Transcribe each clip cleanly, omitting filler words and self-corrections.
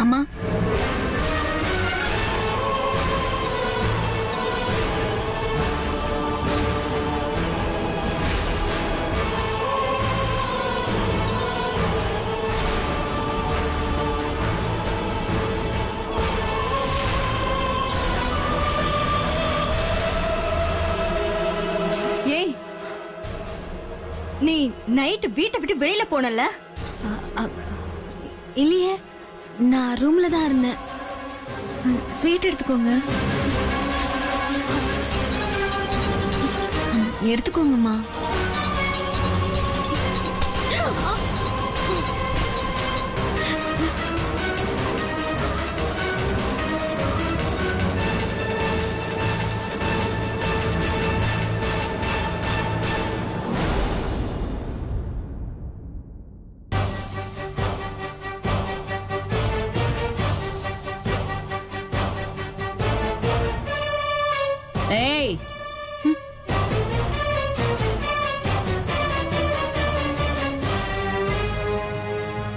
அம்மா ஏய், நீ நைட் வீட்டை விட்டு வெளியில போனல? இல்லையே, நான் ரூம்ல தான் இருந்தேன். ஸ்வீட் எடுத்துக்கோங்க. எடுத்துக்கோங்கம்மா. ஏய்,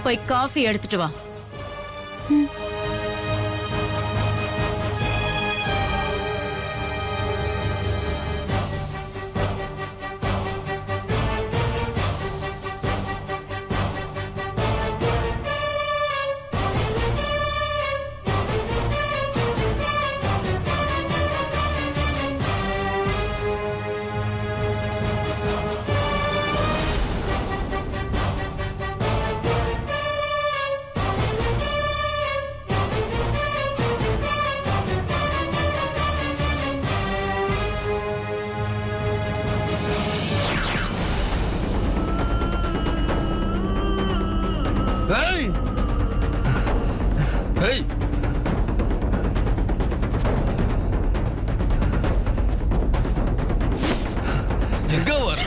போய் காஃபி எடுத்துட்டு வா. ஏய், எங்க வர?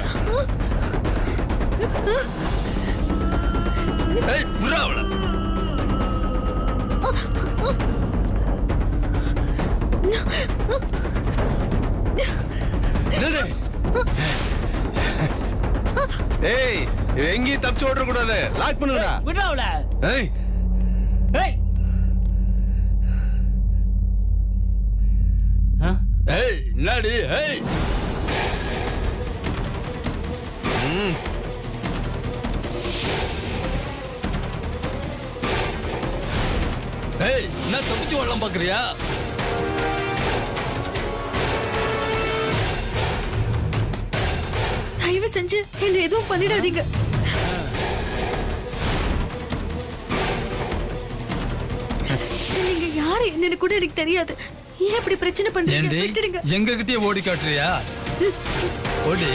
ஏய், புறா அவள. ஏய், எங்கேயும் தப்பிச்சு ஓட கூடாது. லாக் பண்ணுடா. விட்றா அவள. ஏய், ஏய், ஏய், என்னடி? ஏய், ஏய், என்ன தப்பிச்சு ஓடலாம் பாக்குறியா? தயவு செஞ்சு என்ன எதுவும் பண்ணிடாதீங்க. நீங்க யாரு என்னன்னு கூட எனக்கு தெரியாது. ஏன் இப்படி பிரச்சனை பண்றீங்க? ஏண்டி விட்டுடுங்க. எங்க கிட்டயே ஓடி காட்டுறியா? ஓடி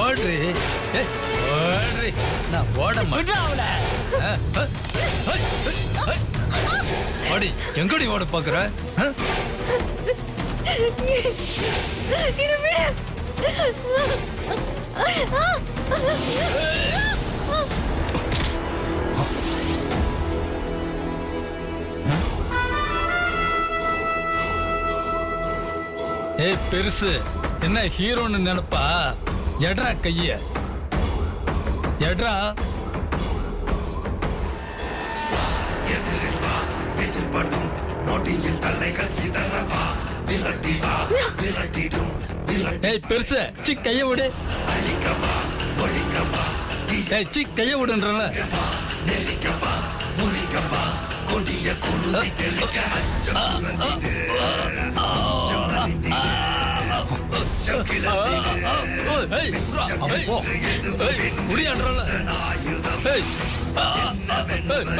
ஓடுறி. ஏய், ஓடுறி. நான் ஓட விட்றா அவள. ஓடி எங்கடி ஓட பாக்குற? என்னை விடு. ஏய் பெருசு, என்ன ஹீரோன்னு நினைப்பா? எட்ரா கைய, எட்ரா. ஏய் பெருசு, சி கைய விடு. ஏய் சி கைய விடுன்றல. முடியாடுறல.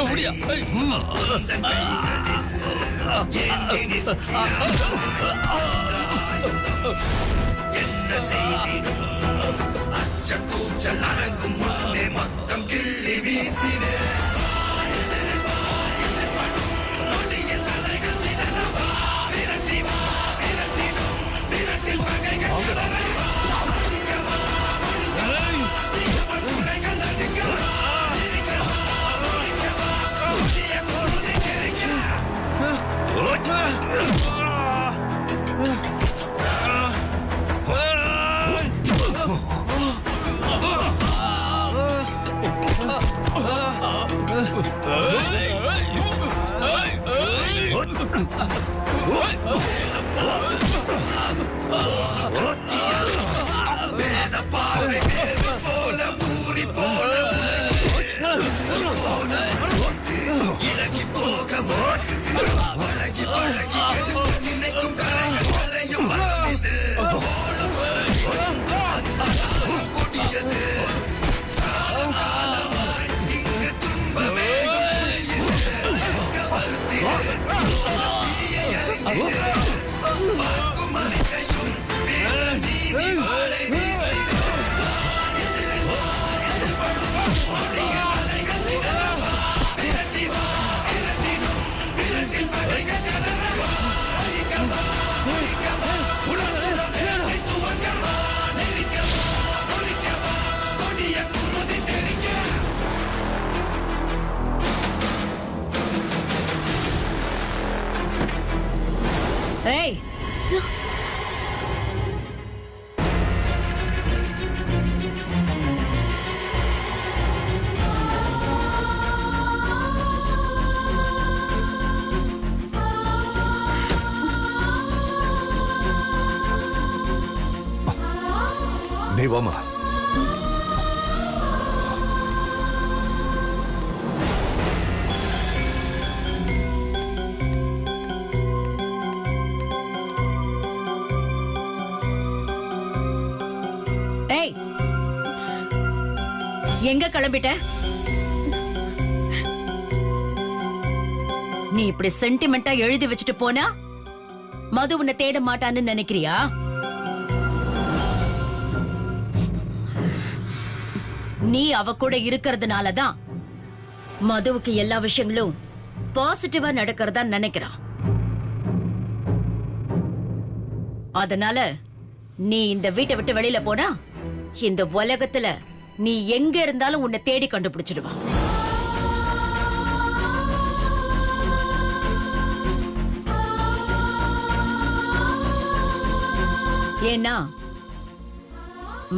முடியா. என்ன செய்திடும் அச்சக்கூச்சல் அடங்கும் முன்னே மொத்தம் கிள்ளி வீசிடு. ஏய், நீ வாமா. ஏய், எங்க கிளம்பிட்ட? நீ இப்படி சென்டிமெண்டா எழுதி வச்சுட்டு போனா மது உன்னை தேட மாட்டான்னு நினைக்கிறியா? நீ அவ கூட இருக்கிறதுனாலதான் மதுவுக்கு எல்லா விஷயங்களும் பாசிட்டிவா நடக்கிறதா நினைக்கிறான். அதனால நீ இந்த வீட்டை விட்டு வெளியில போனா இந்த உலகத்துல நீ எங்க இருந்தாலும் உன்னை தேடி கண்டுபிடிச்சிடுவான். ஏன்னா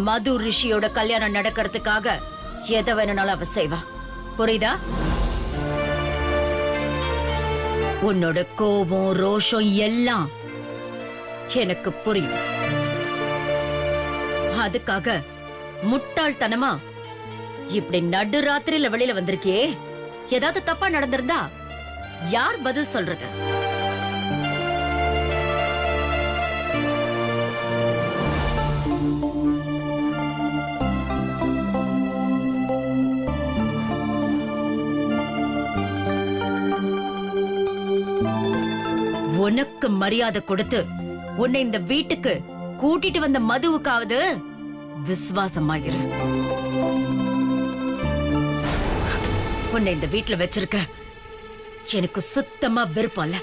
மது ரிஷியோட கல்யாணம் நடக்கிறதுக்காக எதை வேணும்னாலும் அவ செய்வா. புரியுதா? உன்னோட கோபம் ரோஷம் எல்லாம் எனக்கு புரியும். அதுக்காக முட்டாள்தனமா இப்படி நடு ராத்திரியில வெளியில வந்திருக்கியே, ஏதாவது தப்பா நடந்திருந்தா யார் பதில் சொல்றது? உனக்கு மரியாதை கொடுத்து உன்னை இந்த வீட்டுக்கு கூட்டிட்டு வந்த மதுவுக்காவது விசுவாசமாயிரு. உன்னை இந்த வீட்டுல வச்சிருக்க எனக்கு சுத்தமா விருப்பம் இல்ல.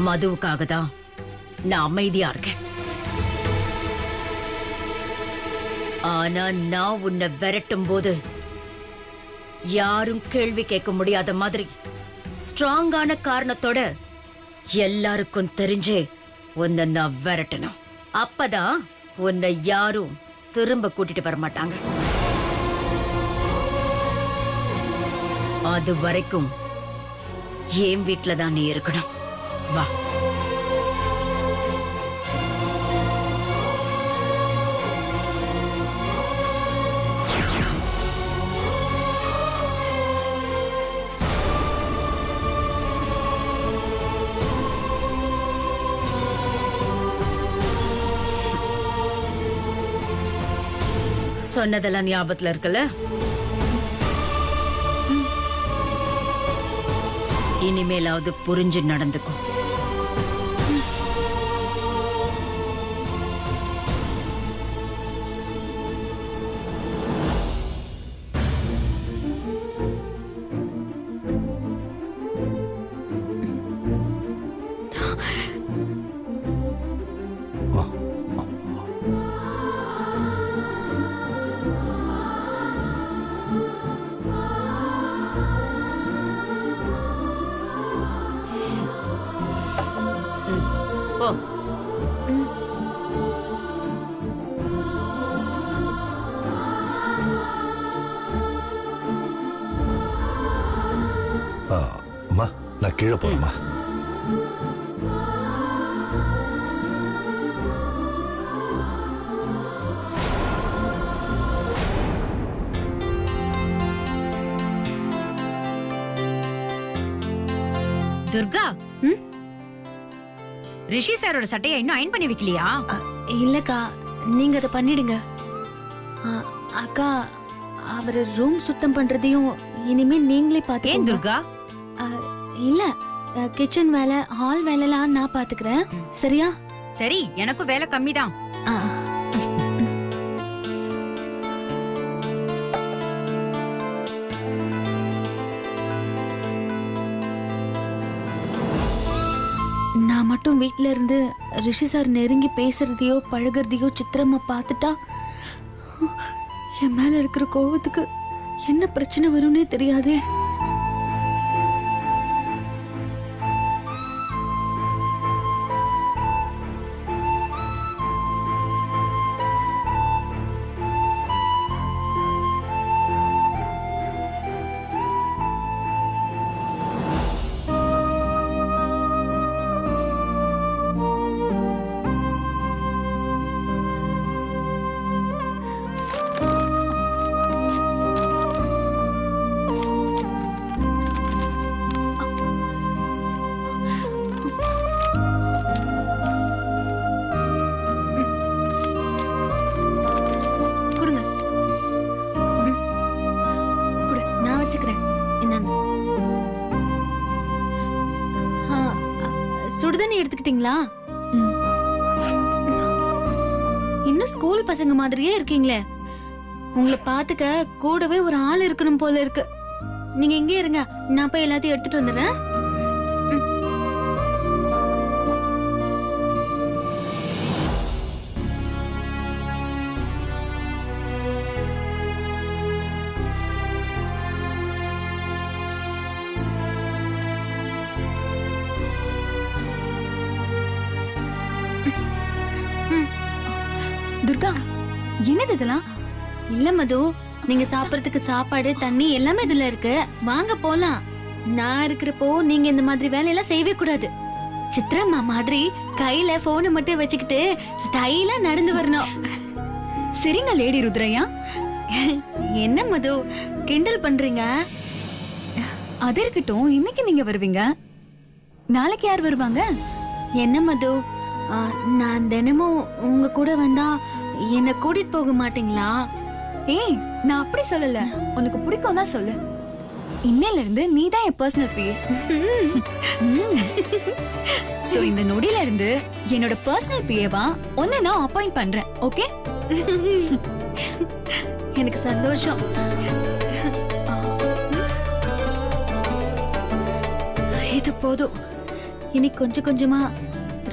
மதுவுக்காக தான் நான் அமைதியா இருக்கேன். ஆனா நான் உன்னை விரட்டும் போது யாரும் கேள்வி கேட்க முடியாத மாதிரி ஸ்ட்ராங்கான காரணத்தோட எல்லாருக்கும் தெரிஞ்சே உன்னை நான் விரட்டணும். அப்பதான் உன்னை யாரும் திரும்ப கூட்டிட்டு வர மாட்டாங்க. அது வரைக்கும் என் வீட்டுல தான் நீ இருக்கணும். வா. சொன்னதெல்லாம் ஞாபகத்துல இருக்குல்ல? இனிமேலாவது புரிஞ்சு நடந்துக்கும். போ. அம்மா நான் கீழே போறேம்மா. துர்கா, ரிஷி சாரோட சட்டையை இன்னும் அயன் பண்ணி வைக்கலையா? இல்லக்கா, நீங்க அதை பண்ணிடுங்க. அக்கா, அவர் ரூம் சுத்தம் பண்றதையும் இனிமே நீங்களே ஏன் பாத்துக்கோங்க. துர்கா? இல்ல, கிச்சன் வேலை, ஹால் வேலைலாம் நான் பாத்துக்கிறேன். சரியா? சரி, எனக்கும் வேலை கம்மிதான். ஆ. நான் மட்டும் வீட்ல இருந்து ரிஷி சார் நெருங்கி பேசுறதையோ பழகுறதையோ சித்திரமா பார்த்துட்டா என் மேல இருக்கிற கோவத்துக்கு என்ன பிரச்சனை வரும்னே தெரியாதே. சுடுதண்ணி எடுத்துக்கிட்டீங்களா? இன்னும் ஸ்கூல் பசங்க மாதிரியே இருக்கீங்களே. உங்களை பாத்துக்க கூடவே ஒரு ஆள் இருக்கணும் போல இருக்கு. நீங்க எங்கே இருங்க, நான் போய் எல்லாத்தையும் எடுத்துட்டு வந்துடுறேன். துர்கா, என்னது இதெல்லாம்? இல்ல மது, நீங்க சாப்பிடறதுக்கு சாப்பாடு தண்ணி எல்லாமே இதுல இருக்கு. வாங்க போலாம். நான் இருக்கிறப்போ நீங்க இந்த மாதிரி வேலையெல்லாம் செய்யவே கூடாது. சித்ரம்மா மாதிரி கையில போனை மட்டும் வச்சுக்கிட்டு ஸ்டைலா நடந்து வரணும். சரிங்க லேடி ருத்ரையா. என்ன மது கிண்டல் பண்றீங்க? அது இருக்கட்டும், இன்னைக்கு நீங்க வருவீங்க, நாளைக்கு யார் வருவாங்க? என்ன மது, நான் தினமும் உங்க கூட வந்தா என்ன கூட்டிட்டு போக மாட்டீங்களா? ஏய், நான் அப்படி சொல்லல. உனக்கு பிடிக்கும்னா சொல்லு. இன்னையில இருந்து நீ தான் என் பர்சனல் பிஏ. சோ இந்த நொடியில இருந்து என்னோட பர்சனல் பிஏவா உன்னை நான் அப்பாயிண்ட் பண்றேன். ஓகே? எனக்கு சந்தோஷம். இது போதும். இனி கொஞ்சம் கொஞ்சமா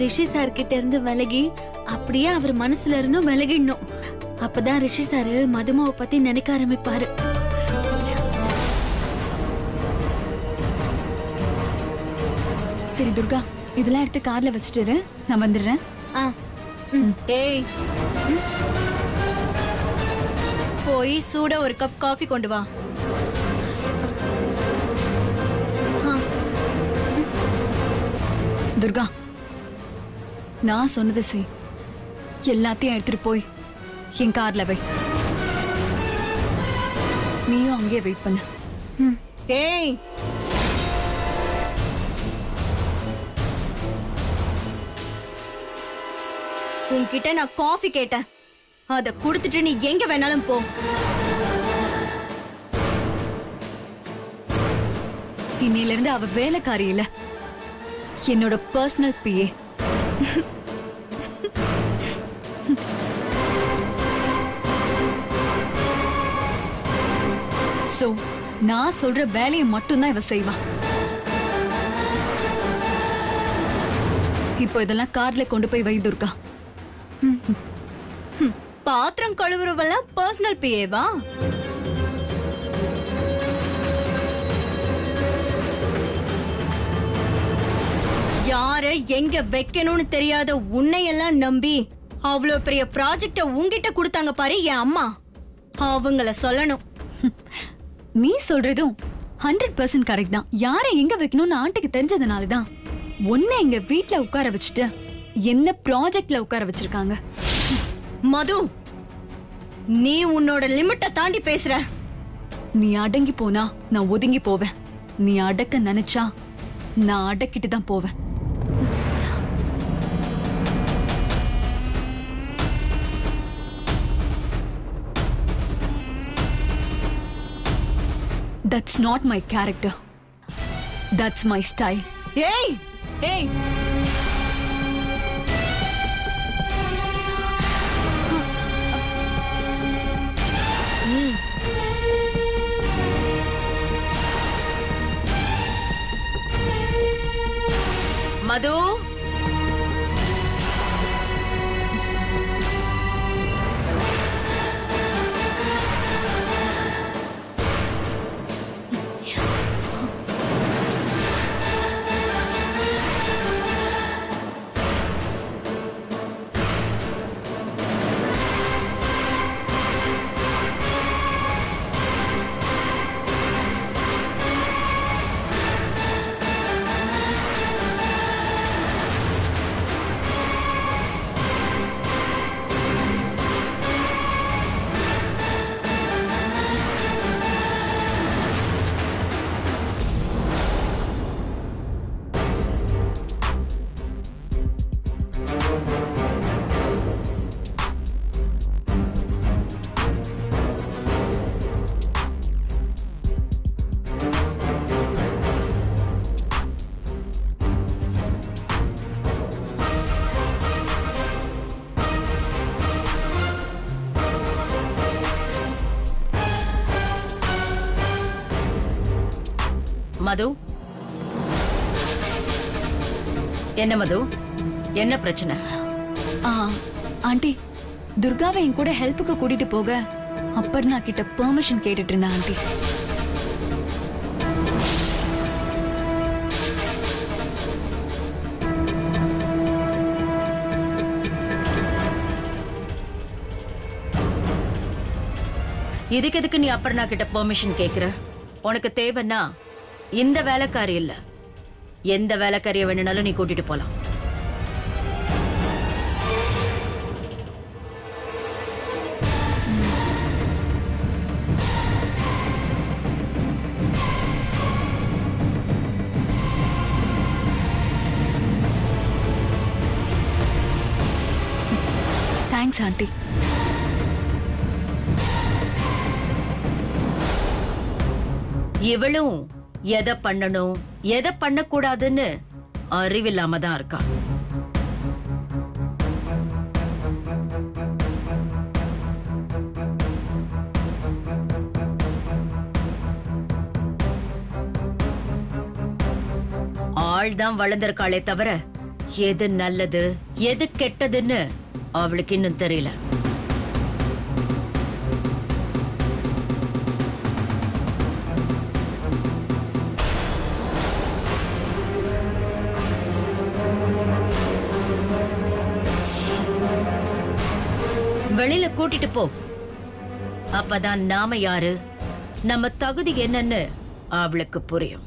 ரிஷி சார் கிட்ட இருந்து விலகி அப்படியே அவர் மனசுல இருந்தும் விலகிடணும். அப்பதான் ரிஷி சார் மதுமாவை பத்தி நினைக்க ஆரம்பிப்பாரு. சரி துர்கா, இதெல்லாம் எடுத்து கார்ல வச்சுட்டு இரு, நான் வந்துடுறேன். ஏய், போய் சூட ஒரு கப் காஃபி கொண்டு வா. துர்கா, நான் சொன்னது செய். எல்லாத்தையும் எடுத்துட்டு போய் என் கார்ல வை. நீயும் அங்கேயே வெயிட் பண்ணு. ஏய், உன்கிட்ட நான் காஃபி கேட்டேன், அத குடுத்துட்டு நீ எங்க வேணாலும் போ. இன்னையில இருந்து அவ வேலைக்காரி இல்ல, என்னோட பர்சனல் பிஏ. சோ நான் சொல்ற வேலையை மட்டும்தான் இவ செய்வா. இப்போ இதெல்லாம் கார்ல கொண்டு போய் வை துர்கா. பாத்திரம் கழுவுறவெல்லாம் பர்சனல் பிஏவா? யார எங்க வைக்கணும்னு தெரியாத உன்னையெல்லாம் நம்பி அவ்வளவு பெரிய ப்ராஜெக்ட உன்கிட்ட கொடுத்தாங்க பாரு என் அம்மா. அவங்கள சொல்லணும். நீ சொல்றதும் 100% கரெக்ட் தான். யாரை எங்க வைக்கணும்னு ஆண்டிக்கு தெரிஞ்சதுனால தான் உன்னை எங்க வீட்ல உட்கார வச்சுட்டு என்ன ப்ராஜெக்ட்ல உட்கார வச்சிருக்காங்க. மது, நீ உன்னோட லிமிட்டை தாண்டி பேசுற. நீ அடங்கி போனா நான் ஒதுங்கி போவேன். நீ அடக்க நினைச்சா நான் அடக்கிட்டு தான் போவேன். That's not my character. That's my style. ஏய், Hey! மது, மது, என்ன மது, என்ன பிரச்சனை? ஆண்டி, துர்காவை என் கூட ஹெல்ப்புக்கு கூட்டிட்டு போக அப்பர்ணா கிட்ட பெர்மிஷன் கேட்டுட்டு இருந்தா ஆண்டி. இதுக்கு எதுக்கு நீ அப்பர்ணா கிட்ட பெர்மிஷன் கேக்குற? உனக்கு தேவைன்னா இந்த வேலைக்காரி இல்ல, எந்த வேலைக்காரிய வேணும்னாலும் நீ கூட்டிட்டு போலாம். Thanks aunty. இவளும் எதை பண்ணணும் எதை பண்ணக்கூடாதுன்னு அறிவில்லாம தான் இருக்கா. ஆள் தான் வளர்ந்திருக்காளே தவிர எது நல்லது எது கெட்டதுன்னு அவளுக்கு இன்னும் தெரியல. வெளியில கூட்டிட்டு போ, அப்பதான் நாம யாரு, நம்ம தகுதி என்னன்னு அவளுக்கு புரியும்.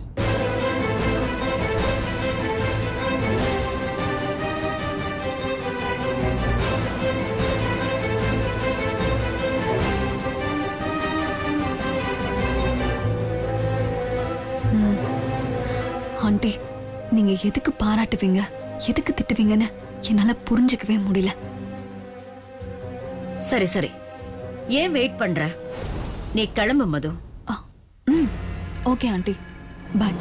ஆண்டி, நீங்க எதுக்கு பாராட்டுவீங்க எதுக்கு திட்டுவீங்கன்னு என்னால புரிஞ்சுக்கவே முடியல. சரி சரி, ஏன் வெயிட் பண்ற? நீ கிளம்பு மது. ஓகே ஆண்டி, பாய்.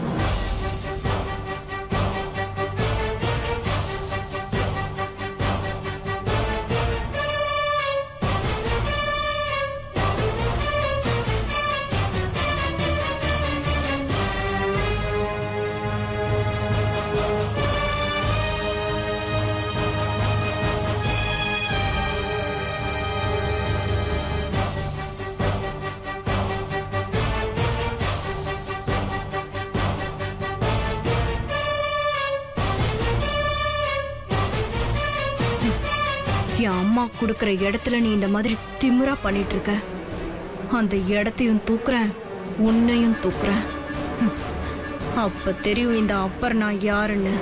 என் அம்மா குடுக்கற இடத்துல நீ இந்த மாதிரி திமிரா பண்ணிட்டு இருக்க. அந்த இடத்தையும் தூக்குறேன், உன்னையும் தூக்குறேன். அப்ப தெரியும் இந்த அப்பர் நான் யாருன்னு.